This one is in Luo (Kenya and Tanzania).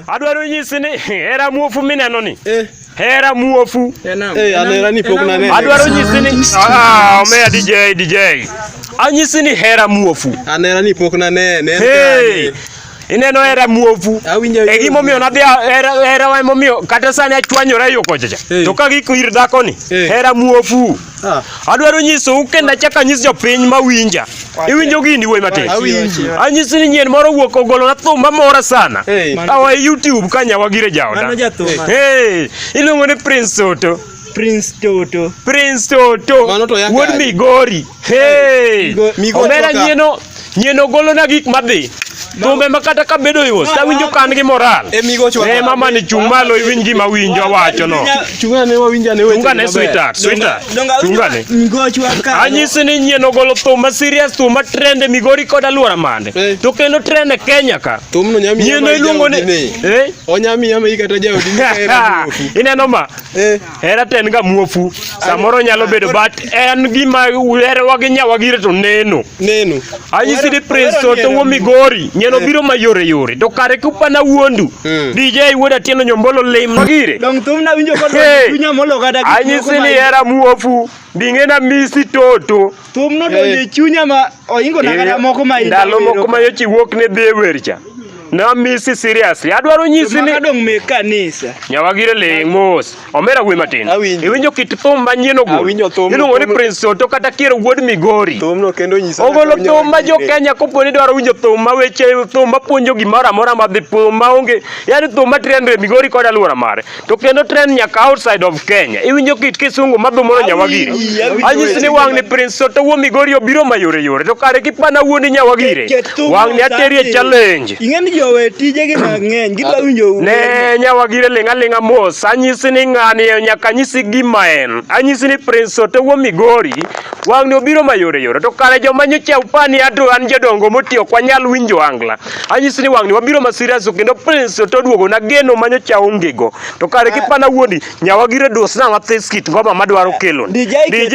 Adwaro nyisi ni hera muofu mineno ni. Hera muofu. Anera ni pok na ne. Adwaro nyisi ni omeya DJ. Anyisi ni hera muofu. Anera ni pok na ne. Hey. Ineno hera muofu. E gimo miyo nadhi hera wa momiyo kata sani achwanyora yo kochacha. To ka giko ir dhako ni hera muofu. Adwaro nyiso kenda chaka nyis jopiny mawinja. Iwinjo gini wuoyi matin. Anyisi ni nyien moro wuok ogolo na thumba mora sana. Awa YouTube ka Nyawagire jaoda. Hey, iluongo ni Prince Toto. Wuod Migori. Hey. Omera nyieno golo na gik madhi. Thumbe makata ka bedo yos tawinjo kan gi moral. Mama ni chung malo iwinj gima winjo wacho no. Chungane sweetheart. Chungane. Anyisi ni nyieno golo thumba serious, thumba trend e Migori kod aluora mande. To kendo trend e Kenya ka. Nyieno iluongo ni Onyami yama ikata jaodi ni hera muofu. Ineno ma. Hera ten ga muofu. Samoro nyalo bedo but en gima hera wagi Nyawagire to neno. Anyisi ni Prince Toto wo Migori. Nyieno biro mayore. To kare kupana wuondu. DJ wuoda tieno nyombolo le Magire. Dong tum na winjo kod dunya molo gada. Anyisi ni hera muofu. Bingena misi Toto. Tum no donje chunya ma oingo na kata moko ma ndalo moko ma yochi wuok ne dhi wercha. Na misi seriously. Adwaro nyisi ni dong me kanisa. Nyawagire le mos. Omera wuoyi matin. Iwinjo kit thumba nyieno go. Iluongo ni Prince Toto kata Kiero wuod Migori. Thumno kendo nyisa. Ogolo thumba jo Kenya koponi dwaro winjo thumba weche thumba puonjo gimoro amora madhi thumba onge. Yani thumba trend e Migori kod aluora mare. To kendo trend nyaka outside of Kenya. Iwinjo kit kisungu madhumoro Nyawagire. Anyisi ni wang' ni Prince Toto wo Migori obiro mayore. To kare kipana wuondi Nyawagire. Wang' ni ateri e challenge. Jowe tije gi mang'eny gidwa winjo ne Nyawagire linga mos. Anyisi ni ng'ani nyaka nyisi gima en. Anyisi ni Prince Toto wo Migori wang' ni obiro mayore. To kare joma nyocha upani ato an jodongo moti ok wanyal winjo angla. Anyisi ni wang' ni wabiro masirias kendo Prince Toto duogo na geno manyocha ongego. To kare kipana wuondi Nyawagire dosna mathis kit ngoma madwaro kelo. DJ